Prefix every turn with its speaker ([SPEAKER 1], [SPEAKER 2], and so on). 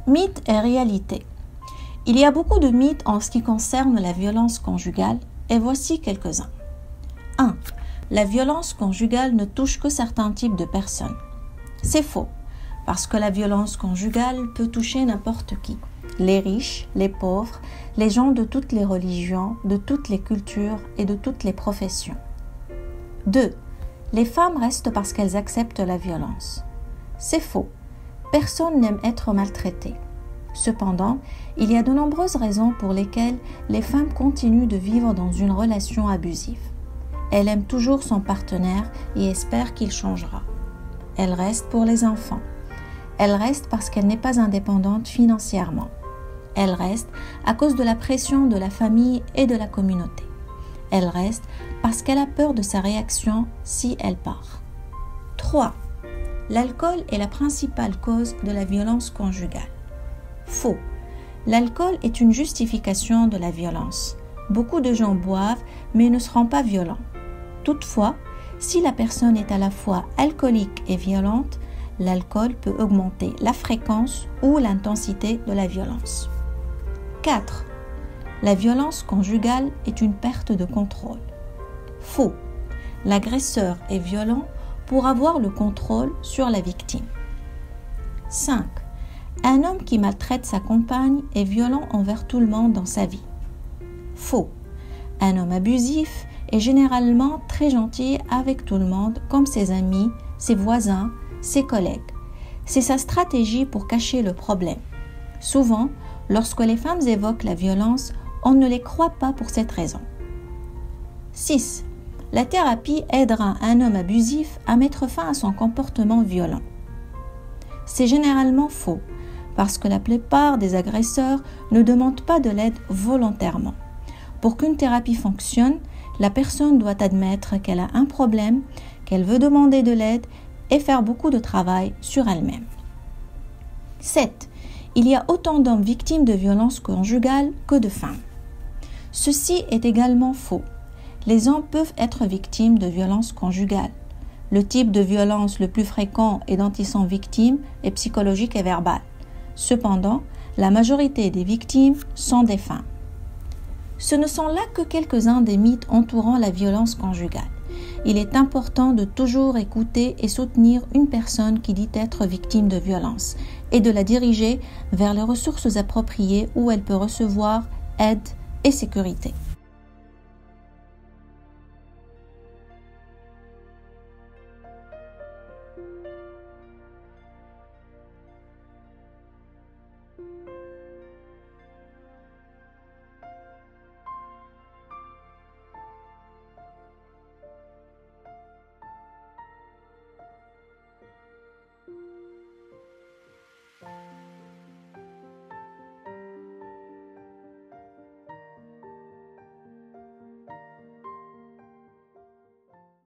[SPEAKER 1] Mythes et réalité. Il y a beaucoup de mythes en ce qui concerne la violence conjugale et voici quelques-uns. 1. La violence conjugale ne touche que certains types de personnes. C'est faux, parce que la violence conjugale peut toucher n'importe qui. Les riches, les pauvres, les gens de toutes les religions, de toutes les cultures et de toutes les professions. 2. Les femmes restent parce qu'elles acceptent la violence. C'est faux. Personne n'aime être maltraité. Cependant, il y a de nombreuses raisons pour lesquelles les femmes continuent de vivre dans une relation abusive. Elle aime toujours son partenaire et espère qu'il changera. Elle reste pour les enfants. Elle reste parce qu'elle n'est pas indépendante financièrement. Elle reste à cause de la pression de la famille et de la communauté. Elle reste parce qu'elle a peur de sa réaction si elle part. 3. L'alcool est la principale cause de la violence conjugale. Faux. L'alcool est une justification de la violence. Beaucoup de gens boivent mais ne seront pas violents. Toutefois, si la personne est à la fois alcoolique et violente, l'alcool peut augmenter la fréquence ou l'intensité de la violence. 4. La violence conjugale est une perte de contrôle. Faux. L'agresseur est violent pour avoir le contrôle sur la victime. 5. Un homme qui maltraite sa compagne est violent envers tout le monde dans sa vie. Faux. Un homme abusif est généralement très gentil avec tout le monde, comme ses amis, ses voisins, ses collègues. C'est sa stratégie pour cacher le problème. Souvent, lorsque les femmes évoquent la violence, on ne les croit pas pour cette raison. 6. La thérapie aidera un homme abusif à mettre fin à son comportement violent. C'est généralement faux, parce que la plupart des agresseurs ne demandent pas de l'aide volontairement. Pour qu'une thérapie fonctionne, la personne doit admettre qu'elle a un problème, qu'elle veut demander de l'aide et faire beaucoup de travail sur elle-même. 7. Il y a autant d'hommes victimes de violences conjugales que de femmes. Ceci est également faux. Les hommes peuvent être victimes de violences conjugales. Le type de violence le plus fréquent et dont ils sont victimes est psychologique et verbal. Cependant, la majorité des victimes sont des femmes. Ce ne sont là que quelques-uns des mythes entourant la violence conjugale. Il est important de toujours écouter et soutenir une personne qui dit être victime de violence et de la diriger vers les ressources appropriées où elle peut recevoir aide et sécurité.